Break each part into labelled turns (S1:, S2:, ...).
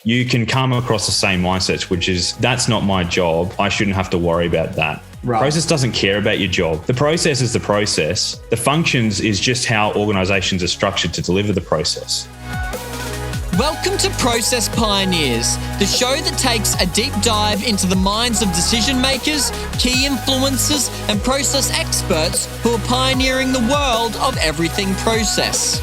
S1: you can come across the same mindsets, which is, that's not my job. I shouldn't have to worry about that.
S2: Right.
S1: Process doesn't care about your job. The process is the process. The functions is just how organizations are structured to deliver the process.
S3: Welcome to Process Pioneers, the show that takes a deep dive into the minds of decision makers, key influencers, and process experts who are pioneering the world of everything process.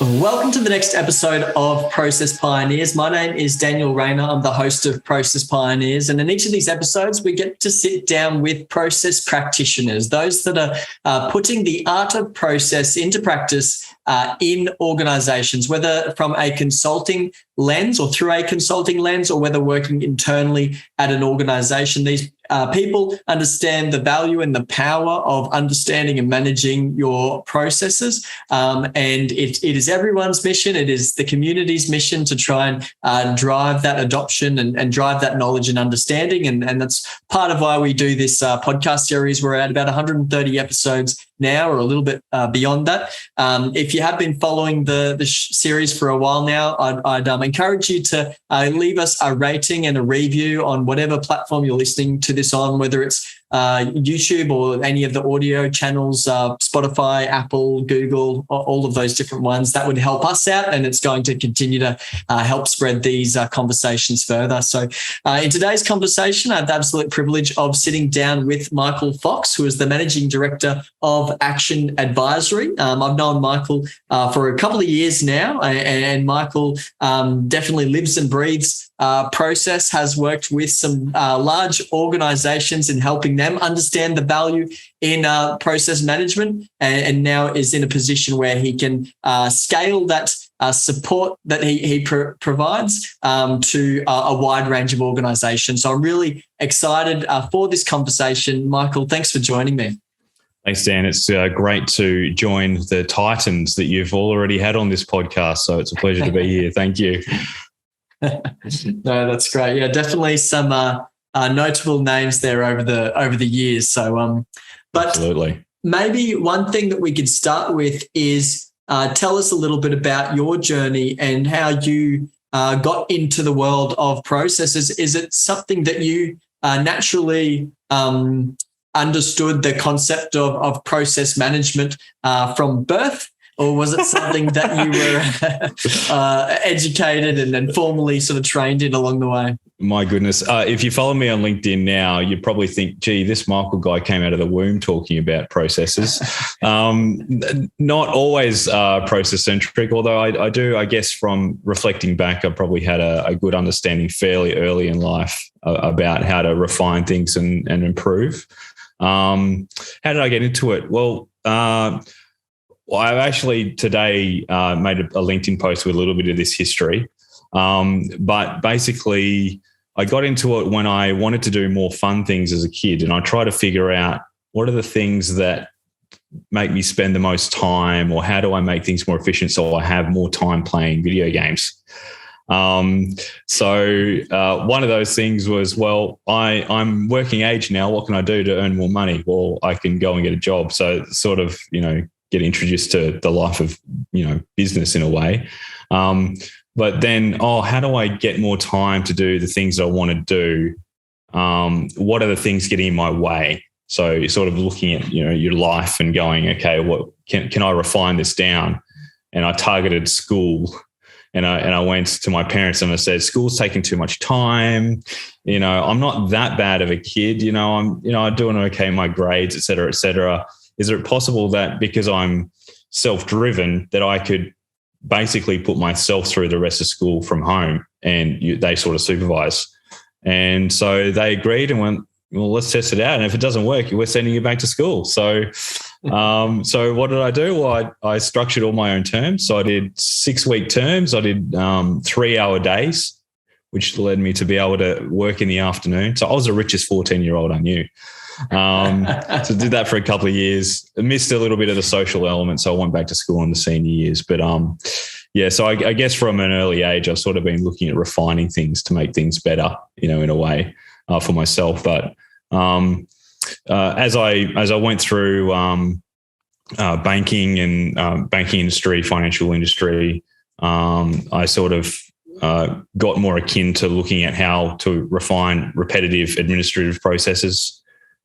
S2: Welcome to the next episode of Process Pioneers. My name is Daniel Rayner. I'm the host of Process Pioneers. And in each of these episodes, we get to sit down with process practitioners, those that are putting the art of process into practice in organizations, whether from a consulting lens or through a consulting lens, or whether working internally at an organization. These people understand the value and the power of understanding and managing your processes. And it is everyone's mission. It is the community's mission to try and drive that adoption and drive that knowledge and understanding. And that's part of why we do this podcast series. We're at about 130 episodes now, or a little bit beyond that. If you have been following the series for a while now, I'd encourage you to leave us a rating and a review on whatever platform you're listening to this on, whether it's YouTube or any of the audio channels, Spotify, Apple, Google, all of those different ones. That would help us out, and it's going to continue to help spread these conversations further. So in today's conversation, I have the absolute privilege of sitting down with Michael Fox, who is the Managing Director of Action Advisory. I've known Michael for a couple of years now, and Michael definitely lives and breathes process, has worked with some large organizations in helping them understand the value in process management, and now is in a position where he can scale that support that he provides to a wide range of organizations. So I'm really excited for this conversation. Michael, thanks for joining me.
S1: Thanks, Dan. It's great to join the titans that you've already had on this podcast. So it's a pleasure to be here. Thank you.
S2: No, that's great. Yeah, definitely some notable names there over the years. So, but
S1: absolutely,
S2: maybe one thing that we could start with is tell us a little bit about your journey and how you got into the world of processes. Is it something that you naturally understood the concept of process management from birth? Or was it something that you were educated and then formally sort of trained in along the way?
S1: My goodness. If you follow me on LinkedIn now, you probably think, gee, this Michael guy came out of the womb talking about processes. Not always process-centric, although I do, I guess, from reflecting back, I probably had a good understanding fairly early in life about how to refine things and improve. How did I get into it? Well, I've actually today made a LinkedIn post with a little bit of this history. But basically, I got into it when I wanted to do more fun things as a kid, and I try to figure out what are the things that make me spend the most time, or how do I make things more efficient so I have more time playing video games. So one of those things was, well, I'm working age now. What can I do to earn more money? Well, I can go and get a job. So sort of, get introduced to the life of, business in a way. But then, how do I get more time to do the things I want to do? What are the things getting in my way? So you're sort of looking at, your life and going, okay, what can I refine this down? And I targeted school, and I went to my parents and I said, school's taking too much time. I'm not that bad of a kid. I'm doing okay in my grades, et cetera, et cetera. Is it possible that because I'm self-driven that I could basically put myself through the rest of school from home, and they sort of supervise? And so they agreed and went, well, let's test it out. And if it doesn't work, we're sending you back to school. So what did I do? Well, I structured all my own terms. So I did 6-week terms. I did 3-hour days, which led me to be able to work in the afternoon. So I was the richest 14-year-old I knew. So did that for a couple of years. I missed a little bit of the social element, so I went back to school in the senior years. But so I guess from an early age, I've sort of been looking at refining things to make things better, in a way for myself. But as I went through banking and banking industry, financial industry, I sort of got more akin to looking at how to refine repetitive administrative processes.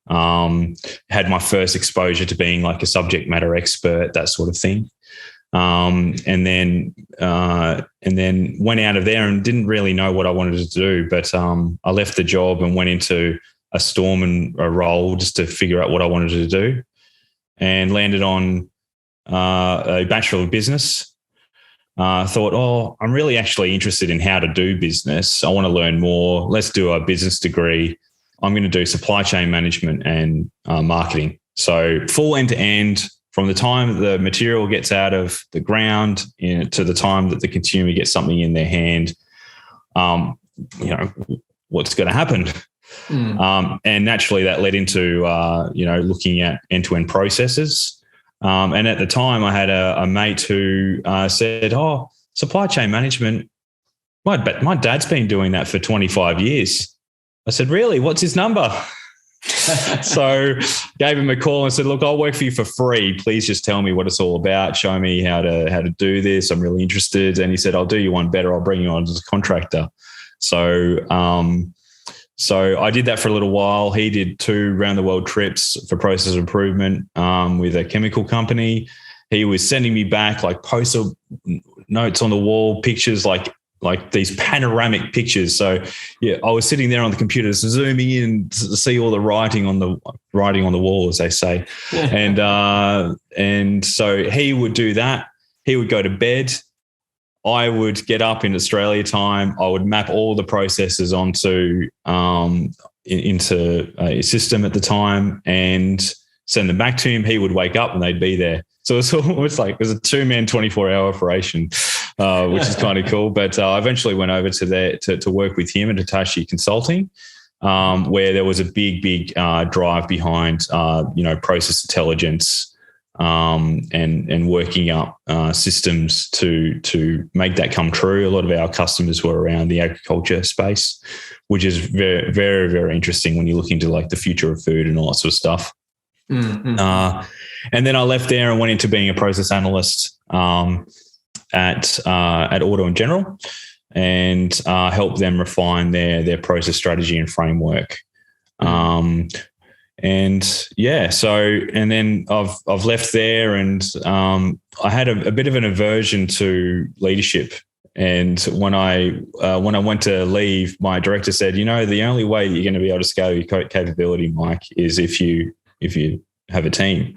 S1: Had my first exposure to being like a subject matter expert, that sort of thing. And then went out of there and didn't really know what I wanted to do. But I left the job and went into a storm and a role just to figure out what I wanted to do, and landed on a Bachelor of Business. Thought, I'm really actually interested in how to do business. I want to learn more. Let's do a business degree. I'm going to do supply chain management and marketing. So full end to end, from the time the material gets out of the ground to the time that the consumer gets something in their hand, what's going to happen. And naturally that led into, looking at end-to-end processes. And at the time I had a mate who said, supply chain management, my dad's been doing that for 25 years. I said, really? What's his number? So gave him a call and said, look, I'll work for you for free. Please just tell me what it's all about. Show me how to do this. I'm really interested. And he said, I'll do you one better. I'll bring you on as a contractor. So I did that for a little while. He did 2 round the world trips for process improvement with a chemical company. He was sending me back like poster notes on the wall, pictures like these panoramic pictures. So yeah, I was sitting there on the computer zooming in to see all the writing on the wall, as they say. And so he would do that. He would go to bed. I would get up in Australia time. I would map all the processes onto into a system at the time and send them back to him. He would wake up and they'd be there. So it's almost like it was a 2-man 24-hour operation, which is kind of cool. But I eventually went over to there to work with him at Hitachi Consulting, where there was a big drive behind process intelligence and working up systems to make that come true. A lot of our customers were around the agriculture space, which is very, very, very interesting when you look into like the future of food and all that sort of stuff. Mm-hmm. And then I left there and went into being a process analyst at Auto and General, and helped them refine their process strategy and framework. And then I've left there, and I had a bit of an aversion to leadership. And when I went to leave, my director said, the only way that you're going to be able to scale your capability, Mike, is if you have a team.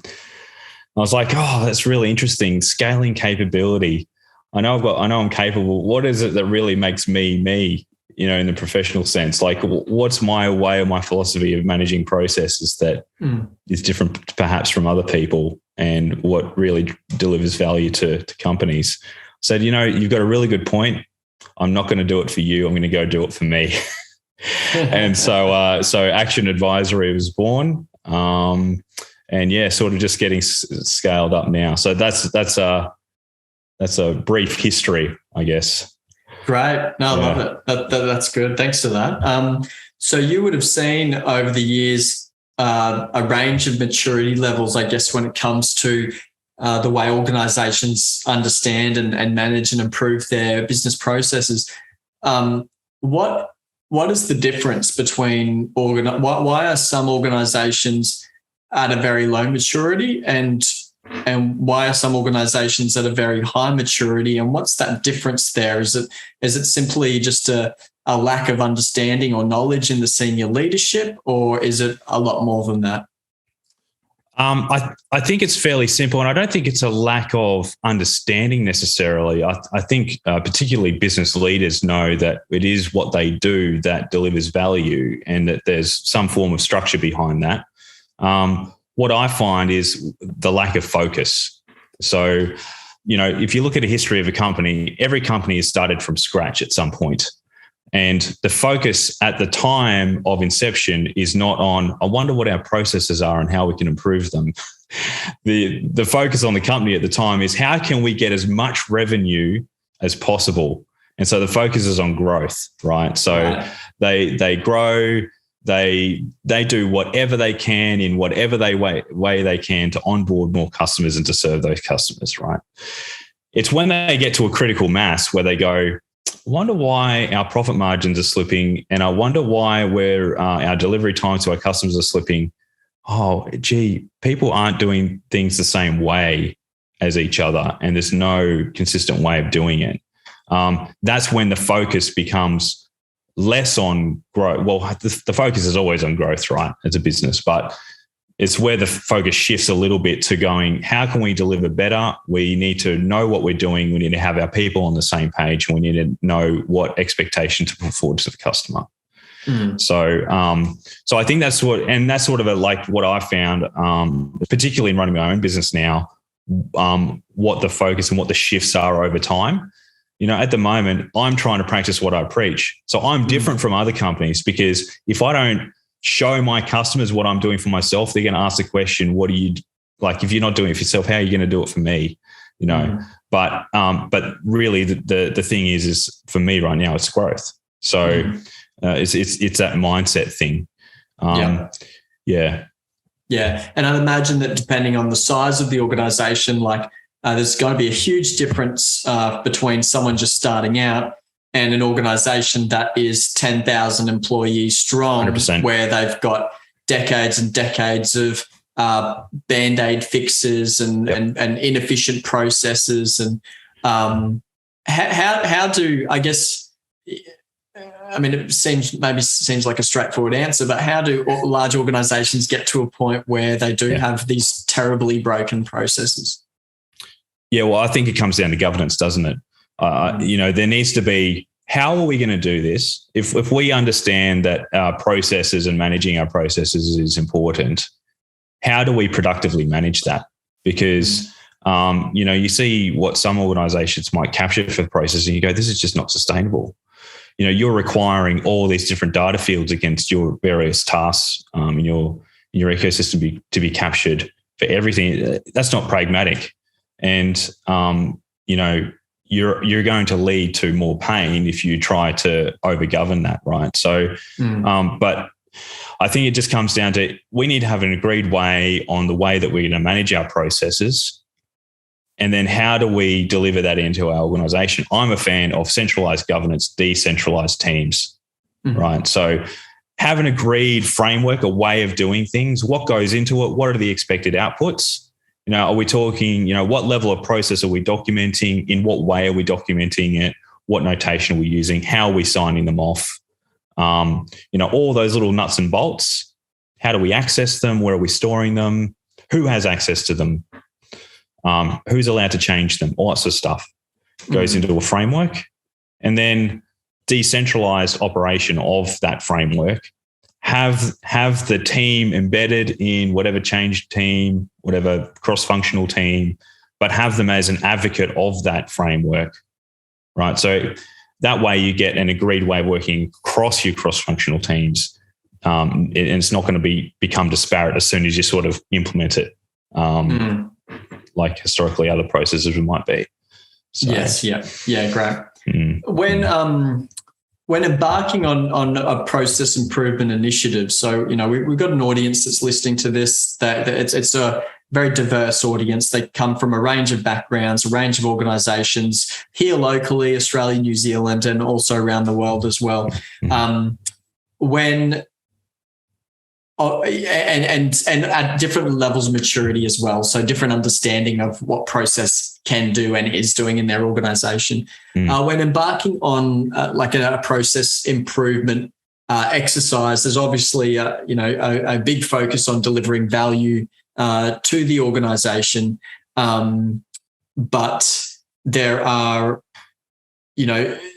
S1: I was like, that's really interesting. Scaling capability. I know I'm capable. What is it that really makes me, in the professional sense? Like, what's my way or my philosophy of managing processes that is different perhaps from other people, and what really delivers value to companies? I said, you've got a really good point. I'm not going to do it for you. I'm going to go do it for me. And so Action Advisory was born. Sort of just getting scaled up now. So that's a brief history, I guess.
S2: Great. No, I love it. That's good. Thanks for that. So you would have seen over the years a range of maturity levels, I guess, when it comes to the way organizations understand and manage and improve their business processes. What is the difference between why are some organizations at a very low maturity and why are some organizations at a very high maturity, and what's that difference there? Is it simply just a lack of understanding or knowledge in the senior leadership, or is it a lot more than that?
S1: I think it's fairly simple, and I don't think it's a lack of understanding necessarily. I think particularly business leaders know that it is what they do that delivers value, and that there's some form of structure behind that. What I find is the lack of focus. So, if you look at a history of a company, every company has started from scratch at some point. And the focus at the time of inception is not on, I wonder what our processes are and how we can improve them. The focus on the company at the time is how can we get as much revenue as possible? And so the focus is on growth, right? So they grow, they do whatever they can in whatever way they can to onboard more customers and to serve those customers, right? It's when they get to a critical mass where they go, wonder why our profit margins are slipping, and I wonder why our delivery times to our customers are slipping. Oh, gee, people aren't doing things the same way as each other, and there's no consistent way of doing it. That's when the focus becomes less on growth. Well, the focus is always on growth, right, as a business, but it's where the focus shifts a little bit to going, how can we deliver better? We need to know what we're doing. We need to have our people on the same page. We need to know what expectation to put forward to the customer. So I think that's what I found, particularly in running my own business now, what the focus and what the shifts are over time. At the moment, I'm trying to practice what I preach. So I'm different from other companies, because if I don't show my customers what I'm doing for myself, they're going to ask the question, what do you like? If you're not doing it for yourself, how are you going to do it for me? But really the thing is for me right now, it's growth. So it's that mindset thing.
S2: Yeah. And I'd imagine that depending on the size of the organization, there's going to be a huge difference between someone just starting out and an organization that is 10,000 employees strong,
S1: 100%.
S2: Where they've got decades and decades of Band-Aid fixes and inefficient processes. And how do, I guess, it seems like a straightforward answer, but how do large organizations get to a point where they do have these terribly broken processes?
S1: Yeah, well, I think it comes down to governance, doesn't it? There needs to be, how are we going to do this? If we understand that our processes and managing our processes is important, how do we productively manage that? Because, you see what some organizations might capture for the process and you go, this is just not sustainable. You're requiring all these different data fields against your various tasks in your ecosystem to be captured for everything. That's not pragmatic. And, you're going to lead to more pain if you try to overgovern that, right? So, but I think it just comes down to, we need to have an agreed way on the way that we're going to manage our processes. And then how do we deliver that into our organization? I'm a fan of centralized governance, decentralized teams, right? So have an agreed framework, a way of doing things. What goes into it? What are the expected outputs? Are we talking, what level of process are we documenting? In what way are we documenting it? What notation are we using? How are we signing them off? All those little nuts and bolts. How do we access them? Where are we storing them? Who has access to them? Who's allowed to change them? All that sort of stuff goes into a framework. And then decentralized operation of that framework. Have the team embedded in whatever change team, whatever cross-functional team, but have them as an advocate of that framework, right? So that way you get an agreed way of working across your cross-functional teams, and it's not going to become disparate as soon as you sort of implement it, like historically other processes might be. So,
S2: yes, yeah, great. When embarking on a process improvement initiative, so, we've got an audience that's listening to this, that it's a very diverse audience. They come from a range of backgrounds, a range of organizations here locally, Australia, New Zealand, and also around the world as well. And at different levels of maturity as well. So different understanding of what process can do and is doing in their organization. When embarking on a process improvement exercise, there's obviously a big focus on delivering value to the organization. But there are,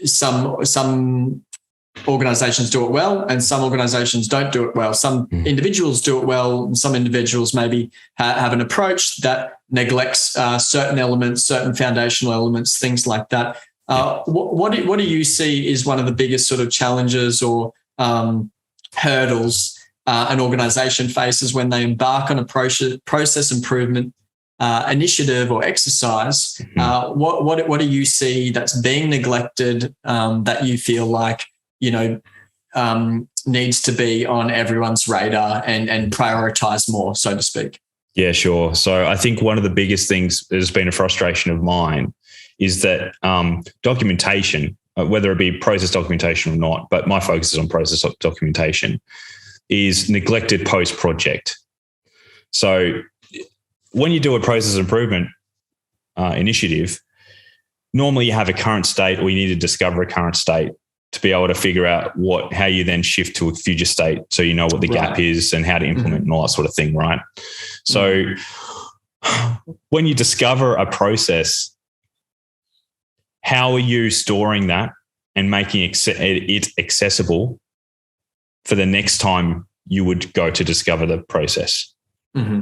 S2: some organizations do it well and some organizations don't do it well. Some individuals do it well and some individuals maybe have an approach that neglects certain elements, certain foundational elements, things like that. What do you see is one of the biggest sort of challenges or hurdles an organization faces when they embark on a process improvement initiative or exercise? What do you see that's being neglected that you feel like needs to be on everyone's radar and prioritize more, so to speak?
S1: Yeah, sure. So I think one of the biggest things that has been a frustration of mine is that documentation whether it be process documentation or not, but my focus is on process documentation, is neglected post-project. So when you do a process improvement initiative, normally you have a current state, or you need to discover a current state to be able to figure out how you then shift to a future state, so you know what the gap is and how to implement and all that sort of thing, right? So when you discover a process, how are you storing that and making it accessible for the next time you would go to discover the process?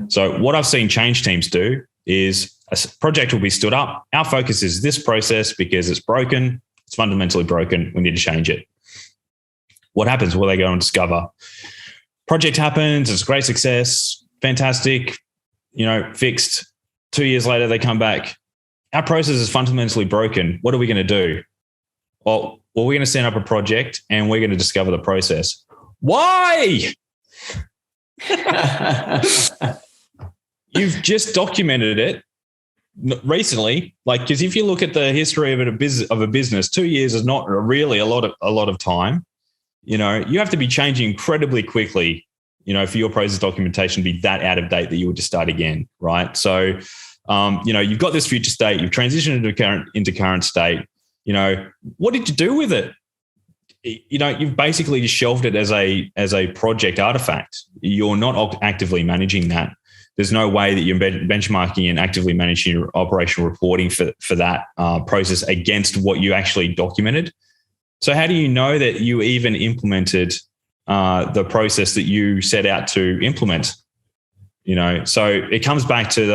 S1: So what I've seen change teams do is a project will be stood up. Our focus is this process because it's broken. It's fundamentally broken. We need to change it. What happens? Well, they go and discover. Project happens. It's a great success. Fantastic. Fixed. 2 years later, they come back. Our process is fundamentally broken. What are we going to do? Well, we're going to set up a project and we're going to discover the process. Why? You've just documented it recently, because if you look at the history of a business, 2 years is not really a lot of time. You have to be changing incredibly quickly, for your process documentation to be that out of date that you would just start again, right? So, you've got this future state, you've transitioned into current state. What did you do with it? You've basically just shelved it as a project artifact. You're not actively managing that. There's no way that you're benchmarking and actively managing your operational reporting for that process against what you actually documented. So how do you know that you even implemented the process that you set out to implement? So it comes back to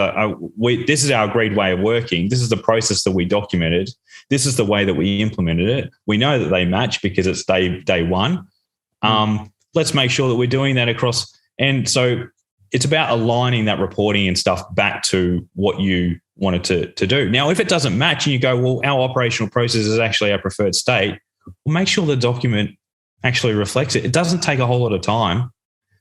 S1: this is our agreed way of working. This is the process that we documented. This is the way that we implemented it. We know that they match because it's day one. Let's make sure that we're doing that across. And so it's about aligning that reporting and stuff back to what you wanted to do. Now, if it doesn't match and you go, well, our operational process is actually our preferred state, well, make sure the document actually reflects it. It doesn't take a whole lot of time.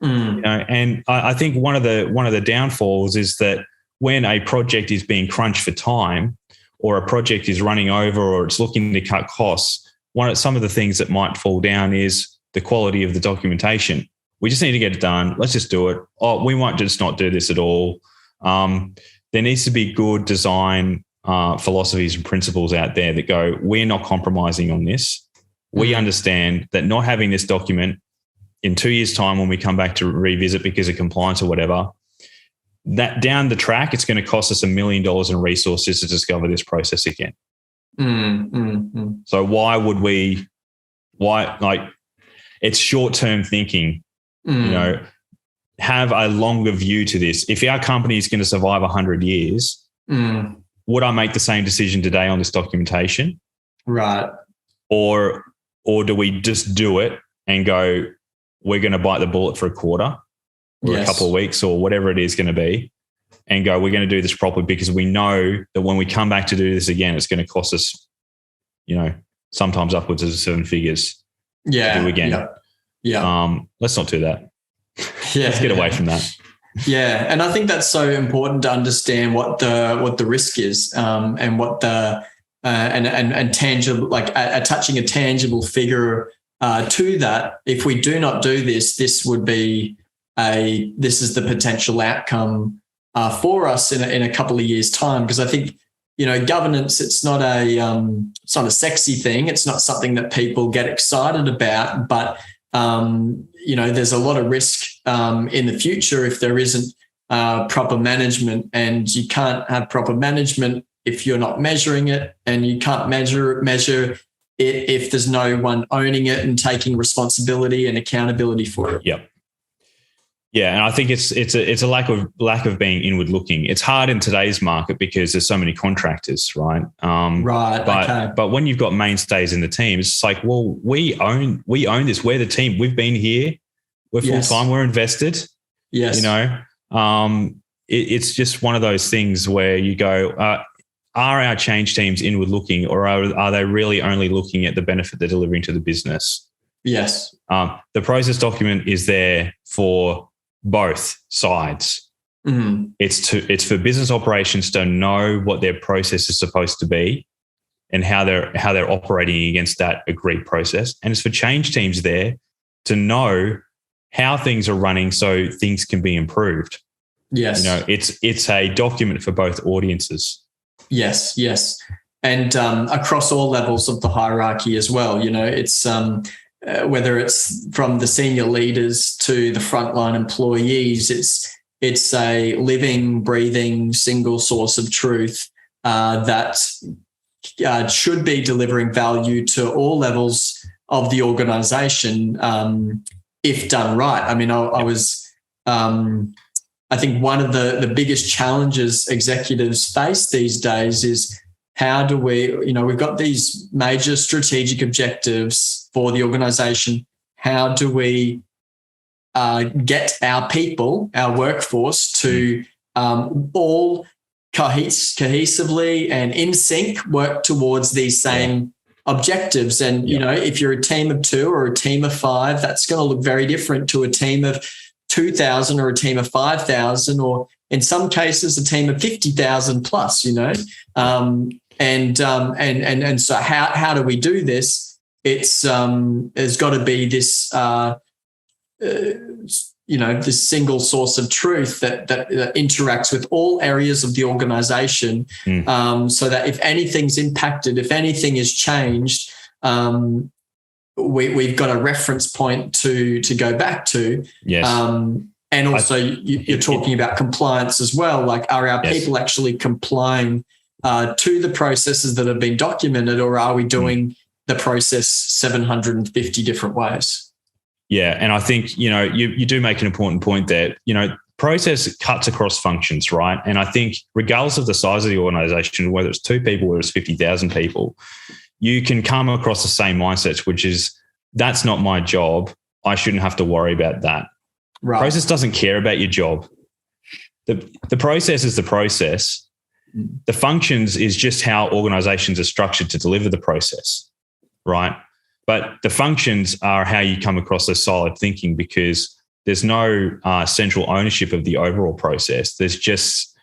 S1: And I think one of the downfalls is that when a project is being crunched for time, or a project is running over, or it's looking to cut costs, some of the things that might fall down is the quality of the documentation. We just need to get it done. Let's just do it. Oh, we might just not do this at all. There needs to be good design philosophies and principles out there that go, we're not compromising on this. We understand that not having this document in 2 years' time, when we come back to revisit because of compliance or whatever, that down the track, it's going to cost us $1 million in resources to discover this process again. So it's short-term thinking, have a longer view to this. If our company is going to survive 100 years, would I make the same decision today on this documentation?
S2: Right.
S1: Or do we just do it and go, we're going to bite the bullet for a quarter or a couple of weeks or whatever it is going to be, and go, we're going to do this properly because we know that when we come back to do this again, it's going to cost us, sometimes upwards of 7 figures to do again. Yeah. Let's not do that. Let's get away from that.
S2: Yeah. And I think that's so important to understand what the risk is, and what the and tangible, like attaching a tangible figure to that. If we do not do this, this is the potential outcome for us in a couple of years' time. Because I think, governance, it's not a sexy thing. It's not something that people get excited about, but there's a lot of risk in the future if there isn't proper management, and you can't have proper management if you're not measuring it, and you can't measure it if there's no one owning it and taking responsibility and accountability for it.
S1: Yep. Yeah, and I think it's a lack of being inward looking. It's hard in today's market because there's so many contractors, right? But when you've got mainstays in the team, it's like, well, we own this. We're the team. We've been here. We're full time. We're invested.
S2: Yes.
S1: It's just one of those things where you go, are our change teams inward looking, or are they really only looking at the benefit they're delivering to the business?
S2: Yes.
S1: The process document is there for both sides. It's for business operations to know what their process is supposed to be, and how they're operating against that agreed process. And it's for change teams there to know how things are running so things can be improved.
S2: Yes.
S1: It's a document for both audiences.
S2: Yes. And across all levels of the hierarchy as well, it's whether it's from the senior leaders to the frontline employees, it's a living, breathing, single source of truth that should be delivering value to all levels of the organization if done right. I mean, I think one of the biggest challenges executives face these days is how do we, we've got these major strategic objectives for the organization. How do we get our people, our workforce to all cohesively and in sync work towards these same objectives? And, if you're a team of 2 or a team of 5, that's going to look very different to a team of 2,000 or a team of 5,000, or in some cases a team of 50,000 plus, and so how do we do this? It's there's got to be this this single source of truth that interacts with all areas of the organization, so that if anything's impacted, if anything is changed, we've got a reference point to go back to.
S1: Yes.
S2: And also you're talking about compliance as well. Like, are our people actually complying to the processes that have been documented, or are we doing the process 750 different ways?
S1: Yeah. And I think, you do make an important point there. Process cuts across functions, right? And I think regardless of the size of the organization, whether it's 2 people or it's 50,000 people, you can come across the same mindset, which is, that's not my job. I shouldn't have to worry about that. Right. Process doesn't care about your job. The process is the process. The functions is just how organizations are structured to deliver the process, right? But the functions are how you come across as solid thinking, because there's no central ownership of the overall process. There's just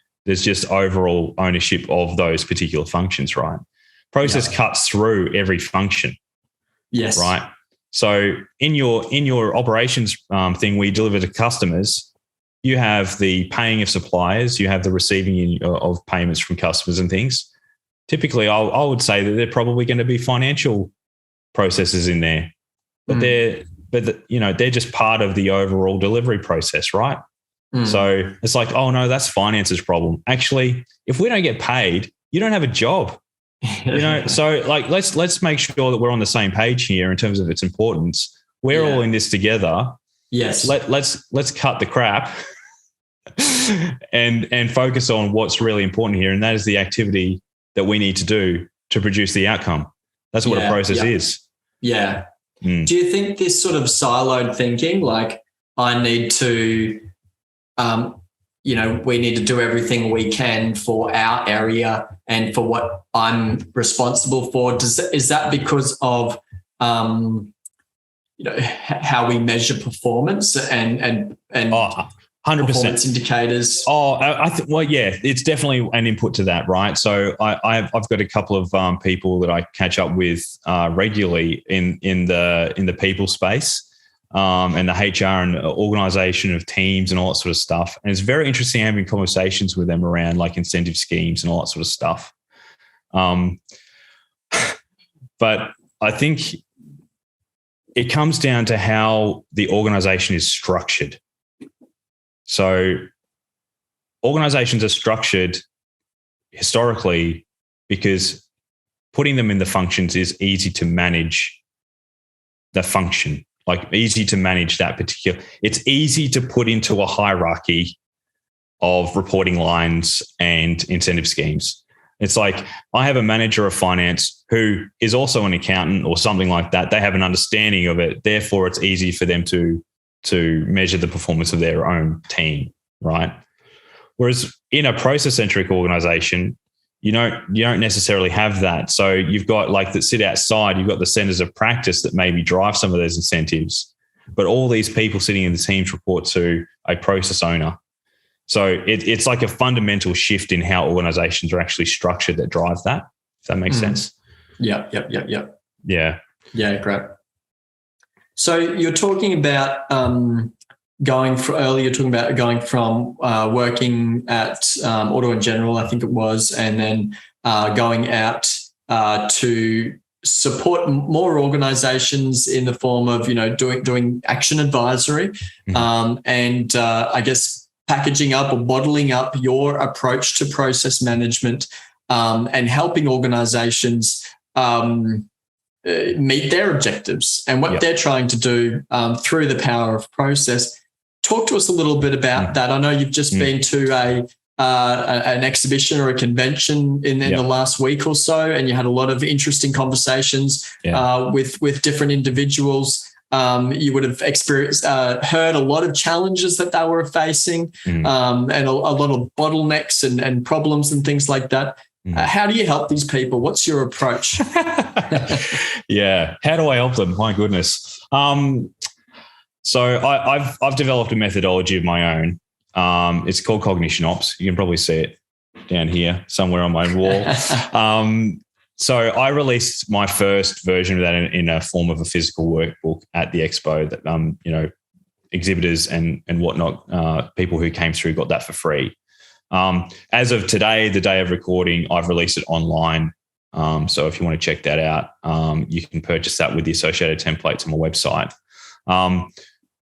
S1: overall ownership of those particular functions, right? Process cuts through every function.
S2: Yes.
S1: Right. So in your operations thing we deliver to customers, you have the paying of suppliers, you have the receiving of payments from customers and things. Typically, I would say that they're probably going to be financial processes in there, but they're just part of the overall delivery process, right? So it's like, oh no, that's finance's problem. Actually, if we don't get paid, you don't have a job. So like let's make sure that we're on the same page here in terms of its importance. We're all in this together.
S2: Yes.
S1: Let's cut the crap and focus on what's really important here, and that is the activity that we need to do to produce the outcome. That's what a process is.
S2: Yeah. Do you think this sort of siloed thinking, like I need to, we need to do everything we can for our area and for what I'm responsible for, is that because of how we measure performance and 100% performance indicators?
S1: I think, it's definitely an input to that, right? So I've got a couple of people that I catch up with regularly in the people space, and the HR and organisation of teams and all that sort of stuff. And it's very interesting having conversations with them around like incentive schemes and all that sort of stuff. But I think it comes down to how the organisation is structured. So organizations are structured historically because putting them in the functions is easy to manage the function, like easy to manage that particular. It's easy to put into a hierarchy of reporting lines and incentive schemes. It's like I have a manager of finance who is also an accountant or something like that. They have an understanding of it. Therefore, it's easy for them to measure the performance of their own team, right? Whereas in a process-centric organization, you don't necessarily have that. So you've got like that sit outside, you've got the centers of practice that maybe drive some of those incentives, but all these people sitting in the teams report to a process owner. So it's like a fundamental shift in how organizations are actually structured that drives that, if that makes sense.
S2: Yep.
S1: Yeah.
S2: Yeah, great. So you're talking about going from working at Auto and General, I think it was, and then going out to support more organizations in the form of, doing action advisory, and I guess packaging up or bottling up your approach to process management, and helping organizations meet their objectives and what they're trying to do through the power of process. Talk to us a little bit about that. I know you've just been to an exhibition or a convention in the last week or so, and you had a lot of interesting conversations with different individuals. You would have heard a lot of challenges that they were facing, and a lot of bottlenecks and problems and things like that. How do you help these people? What's your approach?
S1: Yeah. How do I help them? My goodness. So I've developed a methodology of my own. It's called Cognition Ops. You can probably see it down here somewhere on my wall. So I released my first version of that in a form of a physical workbook at the expo that, exhibitors and whatnot, people who came through got that for free. As of today, the day of recording, I've released it online. So if you want to check that out, you can purchase that with the associated templates on my website.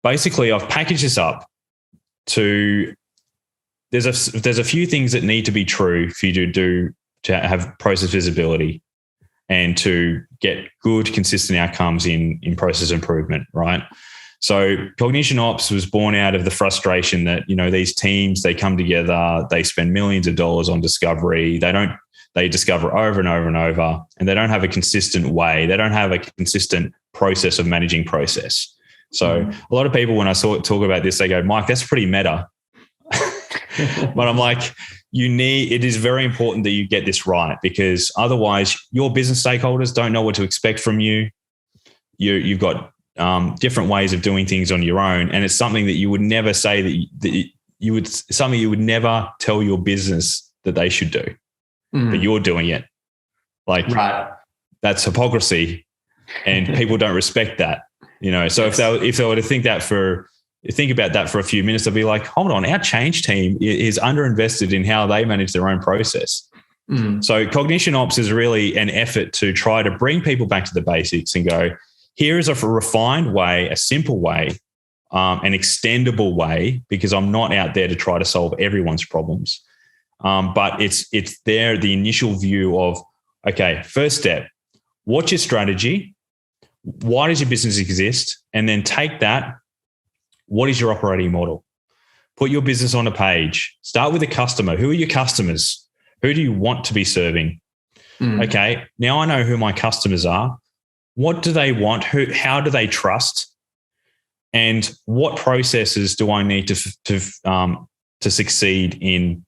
S1: Basically, I've packaged this up to there's a few things that need to be true for you to have process visibility and to get good, consistent outcomes in process improvement, right? So Cognition Ops was born out of the frustration that, these teams, they come together, they spend millions of dollars on discovery. They discover over and over and over, and they don't have a consistent way. They don't have a consistent process of managing process. So a lot of people, when I talk about this, they go, Mike, that's pretty meta. But I'm like, it is very important that you get this right, because otherwise your business stakeholders don't know what to expect from you. You've got different ways of doing things on your own. And it's something that you would never say something you would never tell your business that they should do, but you're doing it. That's hypocrisy, and people don't respect that, So if they were to think about that for a few minutes, they'll be like, hold on, our change team is underinvested in how they manage their own process. So Cognition Ops is really an effort to try to bring people back to the basics and go, here is a refined way, a simple way, an extendable way, because I'm not out there to try to solve everyone's problems. But it's the initial view of, okay, first step, what's your strategy? Why does your business exist? And then take that. What is your operating model? Put your business on a page. Start with a customer. Who are your customers? Who do you want to be serving? Okay, now I know who my customers are. What do they want? How do they trust? And what processes do I need to succeed in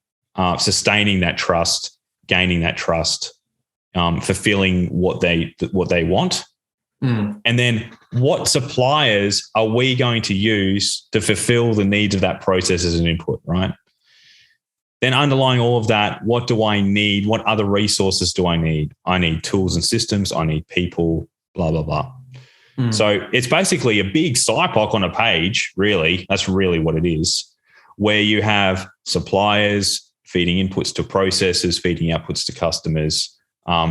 S1: sustaining that trust, gaining that trust, fulfilling what they want? And then what suppliers are we going to use to fulfill the needs of that process as an input, right? Then underlying all of that, what do I need? What other resources do I need? I need tools and systems. I need people, blah, blah, blah. So it's basically a big SIPOC on a page, really. That's really what it is, where you have suppliers feeding inputs to processes, feeding outputs to customers,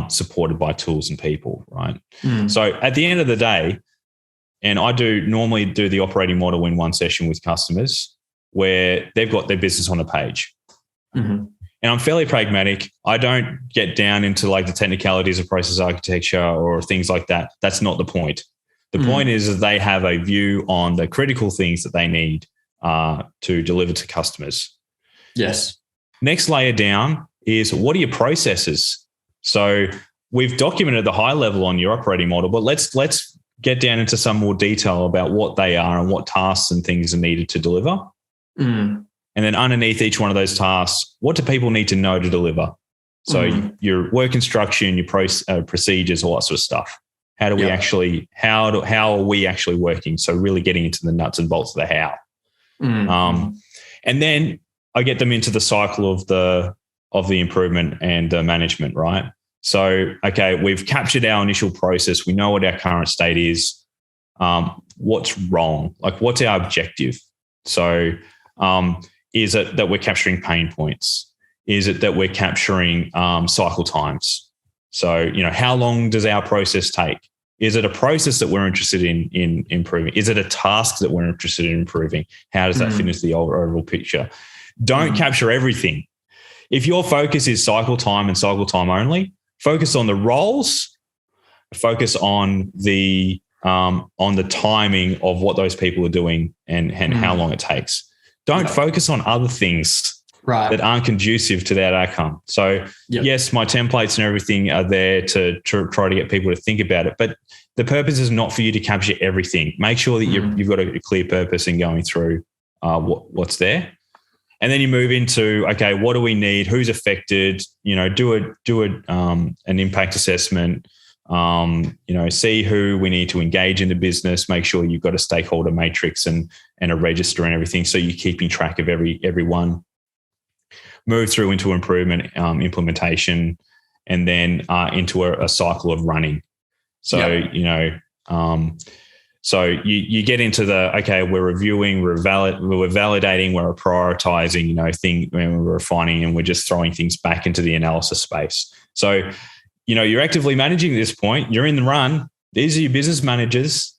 S1: supported by tools and people, right? So at the end of the day, and I normally do the operating model in one session with customers where they've got their business on a page. And I'm fairly pragmatic. I don't get down into like the technicalities of process architecture or things like that. That's not the point. The point is that they have a view on the critical things that they need to deliver to customers.
S2: Yes.
S1: Next layer down is, what are your processes? So we've documented the high level on your operating model, but let's get down into some more detail about what they are and what tasks and things are needed to deliver. And then underneath each one of those tasks, what do people need to know to deliver? So your work instruction, your procedures, all that sort of stuff. How do we how are we actually working? So really getting into the nuts and bolts of the how. And then I get them into the cycle of the improvement and the management, right? So, okay, we've captured our initial process. We know what our current state is. What's wrong? Like, what's our objective? So, is it that we're capturing pain points? Is it that we're capturing cycle times? So, how long does our process take? Is it a process that we're interested in improving? Is it a task that we're interested in improving? How does that fit into the overall picture? Don't capture everything. If your focus is cycle time and cycle time only, focus on the roles, focus on the timing of what those people are doing and how long it takes. Don't focus on other things that aren't conducive to that outcome. So yes, my templates and everything are there to try to get people to think about it, but the purpose is not for you to capture everything. Make sure that you've got a clear purpose in going through what's there. And then you move into, okay, what do we need? Who's affected? Do an impact assessment. See who we need to engage in the business. Make sure you've got a stakeholder matrix and a register and everything, so you're keeping track of everyone. Move through into improvement, implementation, and then into a cycle of running. So so you get into the, okay, we're reviewing, we're validating, we're prioritizing, we're refining, and we're just throwing things back into the analysis space. So, you're actively managing at this point. You're in the run. These are your business managers.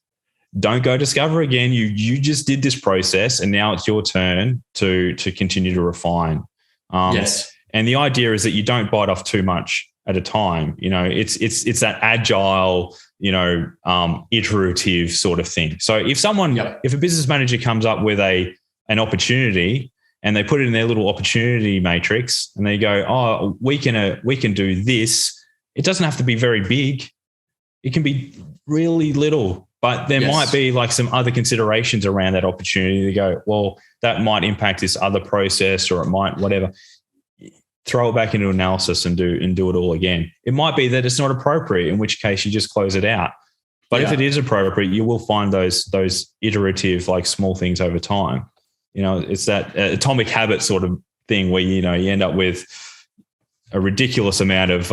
S1: Don't go discover again. You just did this process, and now it's your turn to continue to refine.
S2: Yes.
S1: And the idea is that you don't bite off too much at a time. It's that agile, iterative sort of thing. So if a business manager comes up with an opportunity and they put it in their little opportunity matrix and they go, oh, we can do this. It doesn't have to be very big. It can be really little, but there might be like some other considerations around that opportunity to go, well, that might impact this other process, or it might whatever. Throw it back into analysis and do it all again. It might be that it's not appropriate, in which case you just close it out. But if it is appropriate, you will find those iterative, like small things over time. It's that atomic habit sort of thing where, you end up with a ridiculous amount of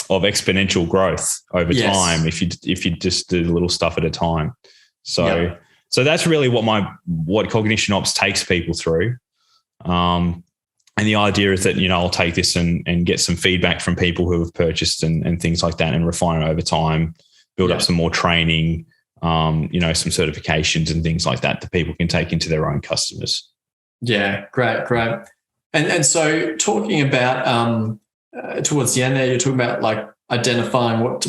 S1: exponential growth over time if you just do little stuff at a time. So that's really what Cognition Ops takes people through. And the idea is that, I'll take this and get some feedback from people who have purchased and things like that, and refine it over time, build up some more training, some certifications and things like that people can take into their own customers.
S2: Yeah, great. And so talking about towards the end there, you're talking about like identifying what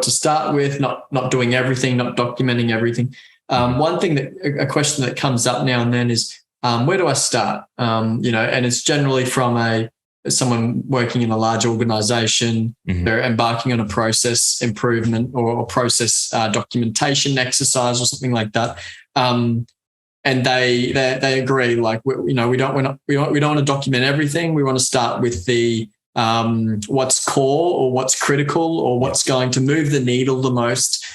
S2: to start with, not doing everything, not documenting everything. One thing a question that comes up now and then is, where do I start? And it's generally from someone working in a large organization. They're embarking on a process improvement or process documentation exercise or something like that. And they agree, like, we don't want to document everything. We want to start with the what's core or what's critical or what's going to move the needle the most.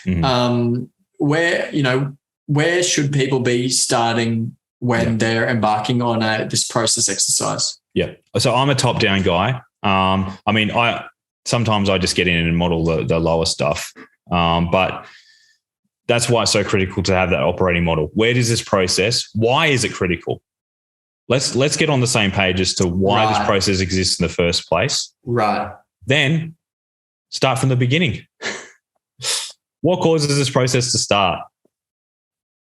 S2: Where should people be starting when they're embarking on this process exercise? Yeah.
S1: So I'm a top-down guy. Sometimes I just get in and model the lower stuff, but that's why it's so critical to have that operating model. Where does this process? Why is it critical? Let's get on the same page as to why this process exists in the first place.
S2: Right.
S1: Then start from the beginning. What causes this process to start?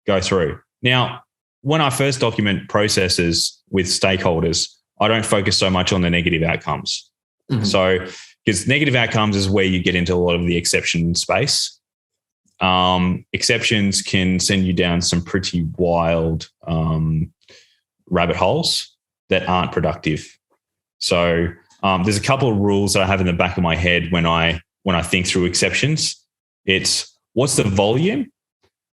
S1: Go through. Now, when I first document processes with stakeholders, I don't focus so much on the negative outcomes. So, because negative outcomes is where you get into a lot of the exception space. Exceptions can send you down some pretty wild rabbit holes that aren't productive. So there's a couple of rules that I have in the back of my head when I think through exceptions. It's, what's the volume?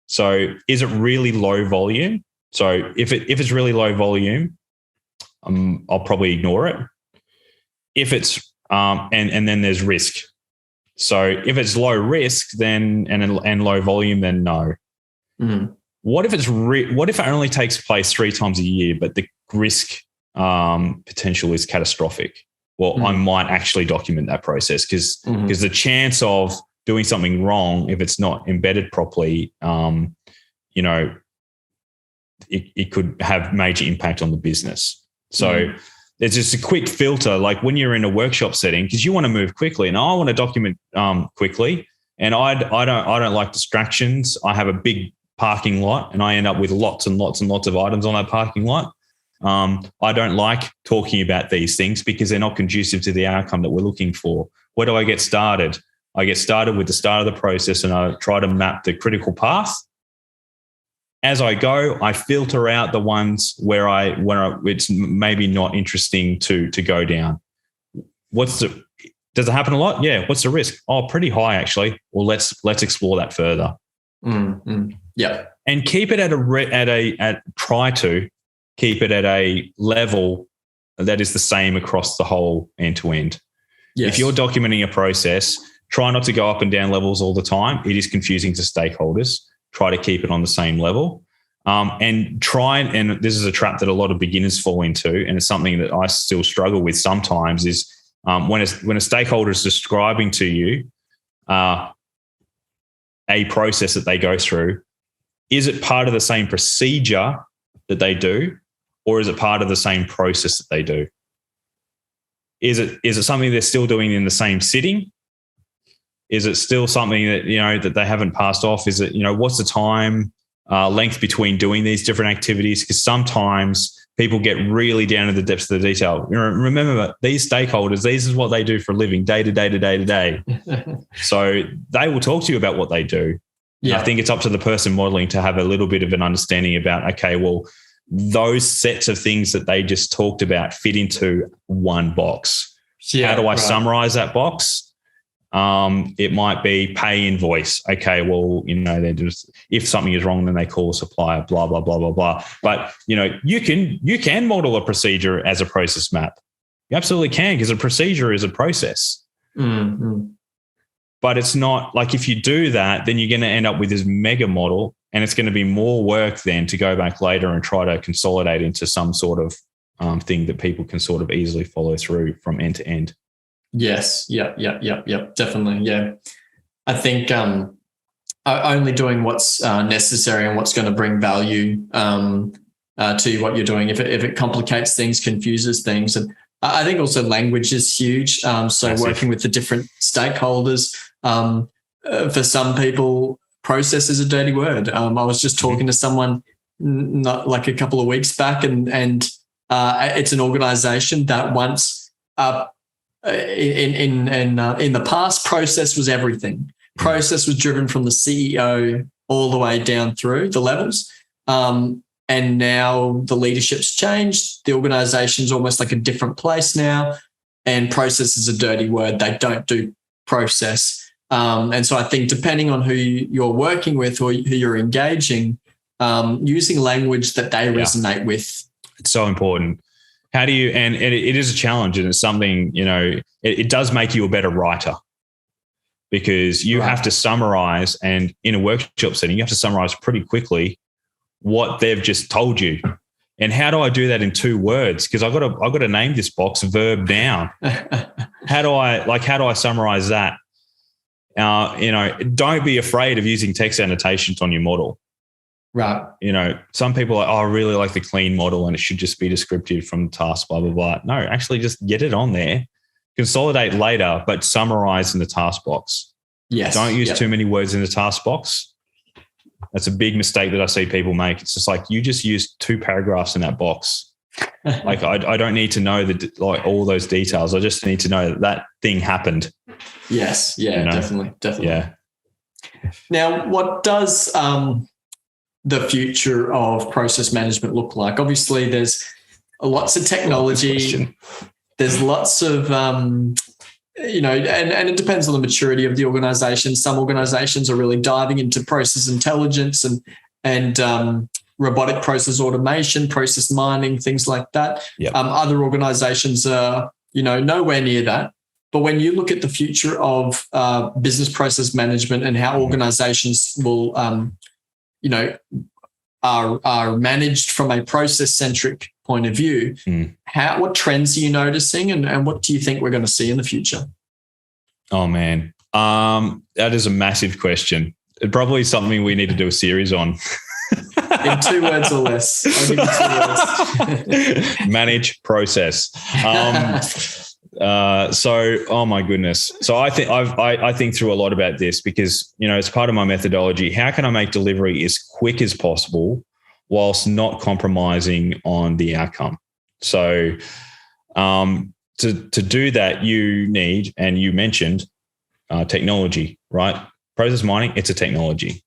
S1: So is it really low volume? So if it's really low volume, I'll probably ignore it. If it's and then there's risk. So if it's low risk, then and low volume, then no. What if it only takes place 3 times a year, but the risk potential is catastrophic? well, I might actually document that process because the chance of doing something wrong, if it's not embedded properly, it could have major impact on the business. So there's just a quick filter, like when you're in a workshop setting, because you want to move quickly, and I want to document quickly, and I don't like distractions. I have a big parking lot, and I end up with lots and lots and lots of items on that parking lot. I don't like talking about these things because they're not conducive to the outcome that we're looking for. Where do I get started? I get started with the start of the process, and I try to map the critical path. As I go, I filter out the ones where it's maybe not interesting to go down. Does it happen a lot? Yeah. What's the risk? Oh, pretty high actually. Well, let's explore that further.
S2: Yeah.
S1: And keep it try to keep it at a level that is the same across the whole end to end.
S2: Yes.
S1: If you're documenting a process, try not to go up and down levels all the time. It is confusing to stakeholders. Try to keep it on the same level. And this is a trap that a lot of beginners fall into, and it's something that I still struggle with sometimes, is when a stakeholder is describing to you a process that they go through, is it part of the same procedure that they do, or is it part of the same process that they do? Is it something they're still doing in the same sitting? Is it still something that, that they haven't passed off? Is it, what's the time length between doing these different activities? Because sometimes people get really down to the depths of the detail. Remember, these stakeholders, this is what they do for a living, day to day to day to day. So they will talk to you about what they do. Yeah. I think it's up to the person modeling to have a little bit of an understanding about, okay, well, those sets of things that they just talked about fit into one box. Yeah, how do I summarize that box? It might be pay invoice. Okay, well, they're just, if something is wrong, then they call a supplier, blah, blah, blah, blah, blah. But, you can model a procedure as a process map. You absolutely can, because a procedure is a process.
S2: Mm-hmm.
S1: But it's not like, if you do that, then you're going to end up with this mega model, and it's going to be more work then to go back later and try to consolidate into some sort of thing that people can sort of easily follow through from end to end.
S2: Yes. Yep. Definitely. Yeah. I think only doing what's necessary and what's going to bring value to what you're doing. If it complicates things, confuses things, and I think also language is huge. So massive. Working with the different stakeholders. For some people, process is a dirty word. I was just talking to someone not like a couple of weeks back, and it's an organisation that once. In the past, process was everything. Process was driven from the CEO all the way down through the levels. And now the leadership's changed. The organization's almost like a different place now. And process is a dirty word. They don't do process. And so I think depending on who you're working with or who you're engaging, using language that they resonate with.
S1: It's so important. How do you, and it is a challenge, and it's something, it does make you a better writer, because you have to summarize, and in a workshop setting, you have to summarize pretty quickly what they've just told you. And how do I do that in 2 words? Because I've got to name this box verb noun. How do I summarize that? Don't be afraid of using text annotations on your model.
S2: Right.
S1: Some people are, I really like the clean model and it should just be descriptive from the task, blah, blah, blah. No, actually just get it on there, consolidate later, but summarize in the task box.
S2: Yes.
S1: Don't use too many words in the task box. That's a big mistake that I see people make. It's just like, you just use 2 paragraphs in that box. Like I don't need to know all those details. I just need to know that thing happened.
S2: Yes. Yeah, definitely.
S1: Yeah.
S2: Now, what does, the future of process management look like? Obviously, there's lots of technology. There's lots of, and it depends on the maturity of the organization. Some organizations are really diving into process intelligence and robotic process automation, process mining, things like that.
S1: Yep.
S2: Other organizations are, nowhere near that. But when you look at the future of business process management and how organizations will, are managed from a process-centric point of view. What trends are you noticing, and what do you think we're going to see in the future?
S1: Oh, man. That is a massive question. It's probably something we need to do a series on.
S2: In 2 words or less. I'll give you 2 words.
S1: Manage process. So, oh my goodness. So I think through a lot about this because, it's part of my methodology. How can I make delivery as quick as possible whilst not compromising on the outcome? So to do that, you need, and you mentioned technology, right? Process mining, it's a technology.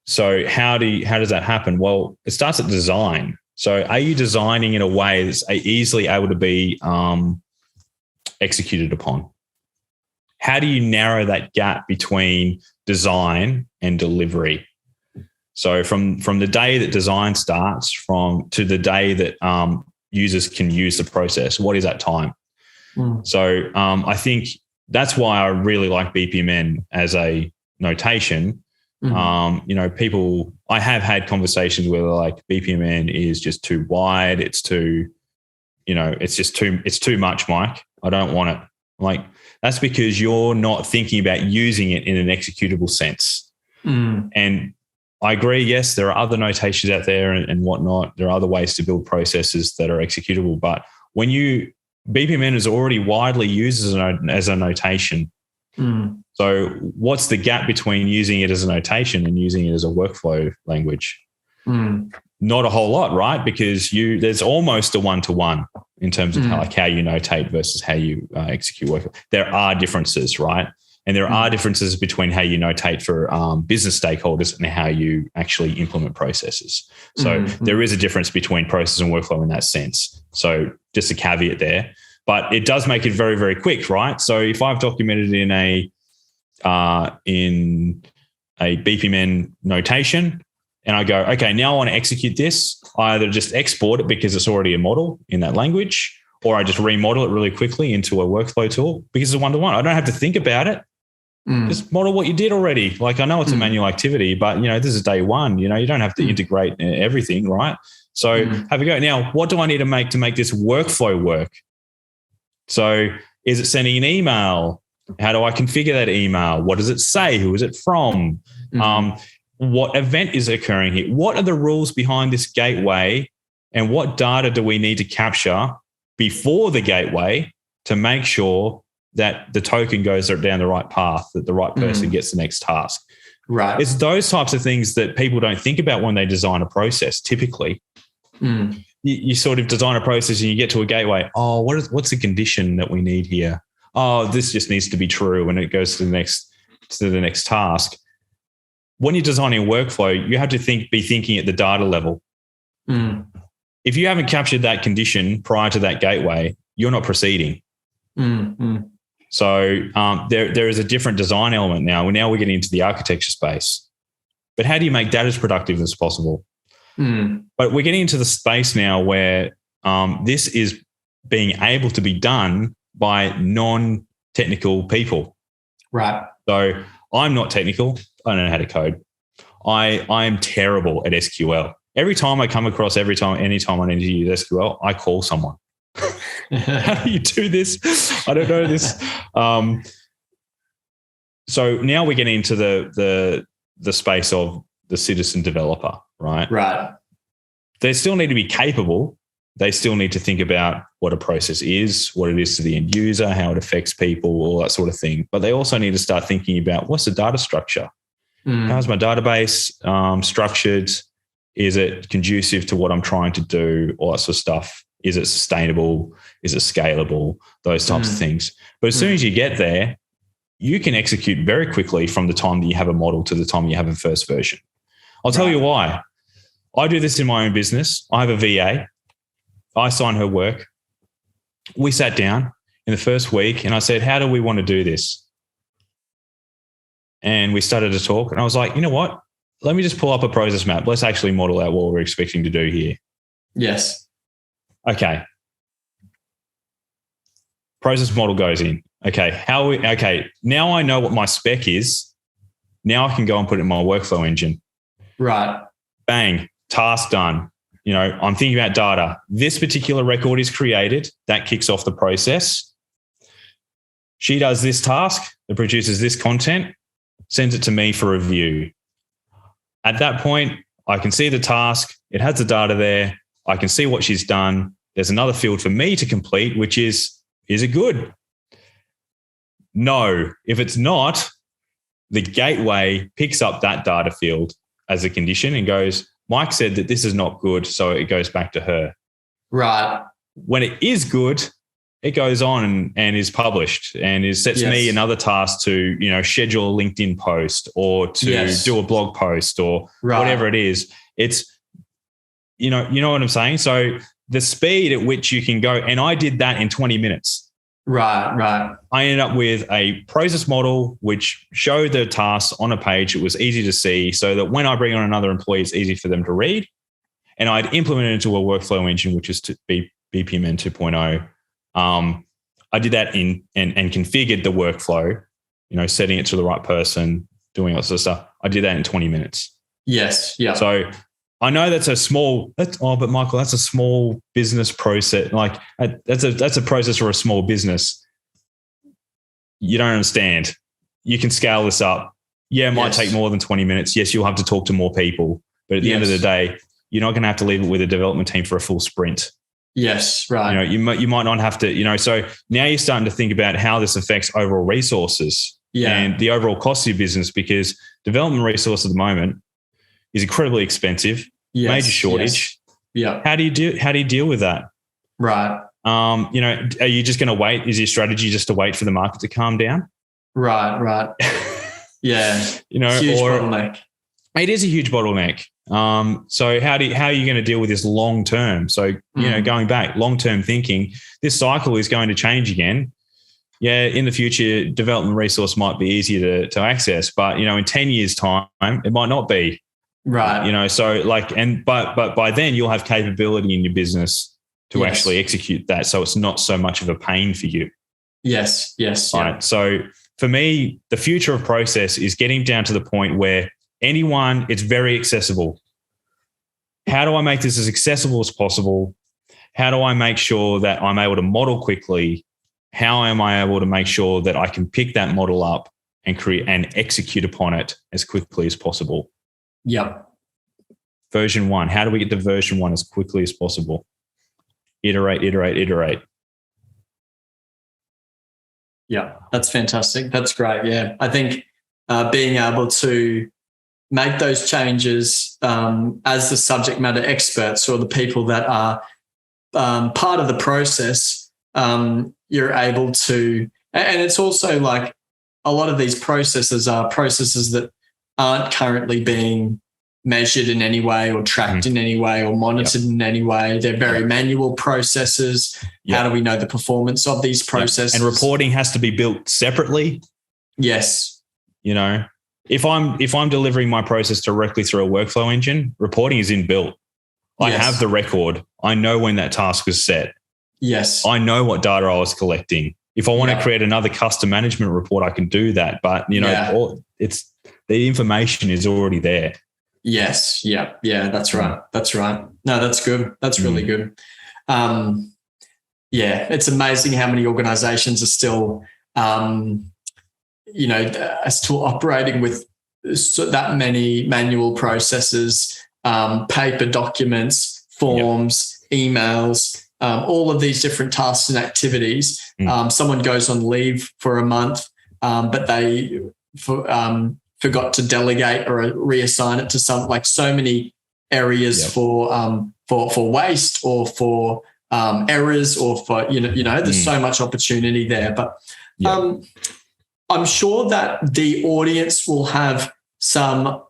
S1: So how does that happen? Well, it starts at design. So are you designing in a way that's easily able to be executed upon? How do you narrow that gap between design and delivery? So from the day that design starts to the day that users can use the process, what is that time? So I think that's why I really like BPMN as a notation. People, I have had conversations where they're like, BPMN is just too wide. It's too, it's too much, Mike. I don't want it. Like, that's because you're not thinking about using it in an executable sense. And I agree. Yes, there are other notations out there and whatnot. There are other ways to build processes that are executable. But when BPMN is already widely used as a notation. So what's the gap between using it as a notation and using it as a workflow language? Not a whole lot, right? Because there's almost a one-to-one in terms of how you notate versus how you execute workflow. There are differences, right? And there are differences between how you notate for business stakeholders and how you actually implement processes. So there is a difference between process and workflow in that sense. So just a caveat there. But it does make it very, very quick, right? So if I've documented in a BPMN notation and I go, okay, now I want to execute this, I either just export it because it's already a model in that language, or I just remodel it really quickly into a workflow tool because it's one-to-one. I don't have to think about it. Just model what you did already. Like, I know it's a manual activity, but, this is day one. You don't have to integrate everything, right? So have a go. Now, what do I need to make this workflow work? So is it sending an email? How do I configure that email? What does it say? Who is it from? What event is occurring here? What are the rules behind this gateway? And what data do we need to capture before the gateway to make sure that the token goes down the right path, that the right person gets the next task?
S2: Right.
S1: It's those types of things that people don't think about when they design a process typically. You sort of design a process and you get to a gateway. Oh, what's the condition that we need here? Oh, this just needs to be true, and it goes to the next task. When you're designing a workflow, you have to be thinking at the data level. If you haven't captured that condition prior to that gateway, you're not proceeding. So there is a different design element now. Now we're getting into the architecture space. But how do you make that as productive as possible? But we're getting into the space now where this is being able to be done by non-technical people.
S2: Right.
S1: So I'm not technical. I don't know how to code. I am terrible at SQL. Anytime I need to use SQL, I call someone. How do you do this? I don't know this. So now we're getting into the space of the citizen developer, right?
S2: Right.
S1: They still need to be capable. They still need to think about what a process is, what it is to the end user, how it affects people, all that sort of thing. But they also need to start thinking about, what's the data structure? How's my database structured? Is it conducive to what I'm trying to do? All that sort of stuff. Is it sustainable? Is it scalable? Those types of things. But as soon as you get there, you can execute very quickly from the time that you have a model to the time you have a first version. I'll tell you why. I do this in my own business. I have a VA. I sign her work. We sat down in the first week and I said, how do we want to do this? And we started to talk and I was like, you know what? Let me just pull up a process map. Let's actually model out what we're expecting to do here.
S2: Yes.
S1: Okay. Process model goes in. Okay. Now I know what my spec is. Now I can go and put it in my workflow engine.
S2: Right.
S1: Bang. Task done. I'm thinking about data. This particular record is created. That kicks off the process. She does this task that produces this content, sends it to me for review. At that point, I can see the task. It has the data there. I can see what she's done. There's another field for me to complete, which is it good? No. If it's not, the gateway picks up that data field as a condition and goes, Mike said that this is not good, so it goes back to her.
S2: Right.
S1: When it is good, it goes on and is published and sets me another task to, schedule a LinkedIn post or to do a blog post or whatever it is. It's, you know what I'm saying? So the speed at which you can go, and I did that in 20 minutes.
S2: Right.
S1: I ended up with a process model which showed the tasks on a page. It was easy to see so that when I bring on another employee, it's easy for them to read. And I'd implemented it into a workflow engine, which is BPMN 2.0. I did that and configured the workflow, setting it to the right person, doing all sorts of stuff. I did that in 20 minutes.
S2: Yes. Yeah.
S1: So I know but Michael, that's a small business process. Like that's a process for a small business. You don't understand. You can scale this up. Yeah, it might take more than 20 minutes. Yes, you'll have to talk to more people. But at the end of the day, you're not going to have to leave it with a development team for a full sprint.
S2: Yes, right.
S1: You might not have to, so now you're starting to think about how this affects overall resources and the overall cost of your business, because development resource at the moment is incredibly expensive, major shortage.
S2: Yeah.
S1: How do you deal with that?
S2: Right.
S1: Are you just going to wait? Is your strategy just to wait for the market to calm down?
S2: Right. Yeah.
S1: Huge
S2: bottleneck.
S1: It is a huge bottleneck. So how are you going to deal with this long term? So, going back, long-term thinking, this cycle is going to change again. Yeah, in the future, development resource might be easier to access, but, in 10 years' time, it might not be.
S2: Right.
S1: So but by then you'll have capability in your business to actually execute that. So it's not so much of a pain for you.
S2: Yes.
S1: Right. So for me, the future of process is getting down to the point where it's very accessible. How do I make this as accessible as possible? How do I make sure that I'm able to model quickly? How am I able to make sure that I can pick that model up and create and execute upon it as quickly as possible?
S2: Yep.
S1: Version 1. How do we get to version 1 as quickly as possible? Iterate.
S2: Yeah, that's fantastic. That's great. Yeah, I think being able to make those changes as the subject matter experts or the people that are part of the process, you're able to, and it's also like a lot of these processes are processes that aren't currently being measured in any way or tracked in any way or monitored in any way. They're very manual processes. How do we know the performance of these processes?
S1: And reporting has to be built separately.
S2: Yes.
S1: If I'm delivering my process directly through a workflow engine, reporting is inbuilt. I have the record. I know when that task was set.
S2: Yes.
S1: I know what data I was collecting. If I want to create another custom management report, I can do that. But, it's the information is already there.
S2: Yes. Yeah. That's right. No, that's good. That's really good. It's amazing how many organizations are still, are still operating with that many manual processes, paper documents, forms, emails, all of these different tasks and activities. Someone goes on leave for a month, but they forgot to delegate or reassign it to so many areas for waste or for errors or for there's so much opportunity there. But I'm sure that the audience will have some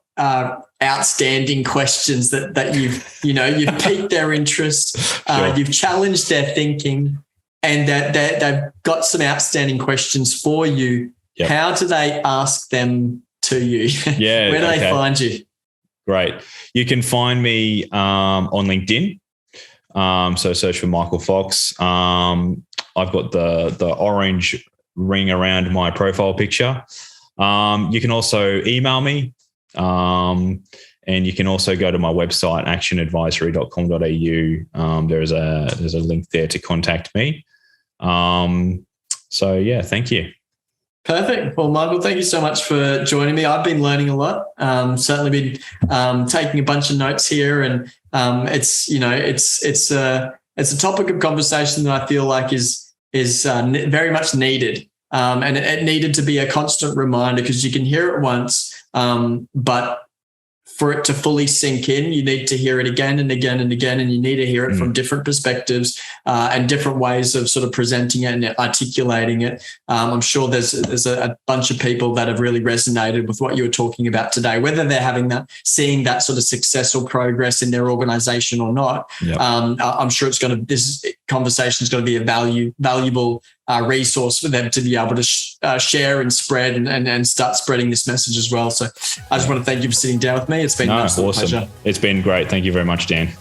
S2: outstanding questions that you've piqued their interest, you've challenged their thinking, and that they've got some outstanding questions for you. Yep. How do they ask them to you? Where do they find you?
S1: Great. You can find me on LinkedIn. So search for Michael Fox. I've got the orange ring around my profile picture. You can also email me. And you can also go to my website, actionadvisory.com.au. There's a link there to contact me. So yeah, thank you.
S2: Perfect. Well, Michael, thank you so much for joining me. I've been learning a lot. Certainly been taking a bunch of notes here, and it's a topic of conversation that I feel like is very much needed, and it needed to be a constant reminder, because you can hear it once, but for it to fully sink in, you need to hear it again and again and again, and you need to hear it from different perspectives and different ways of sort of presenting it and articulating it. I'm sure there's a bunch of people that have really resonated with what you were talking about today, whether they're seeing that sort of success or progress in their organization or not. Yep. I'm sure this conversation is going to be a valuable resource for them to be able to share and spread and start spreading this message as well. So I just want to thank you for sitting down with me. It's been an absolute pleasure. It's been great. Thank you very much, Dan.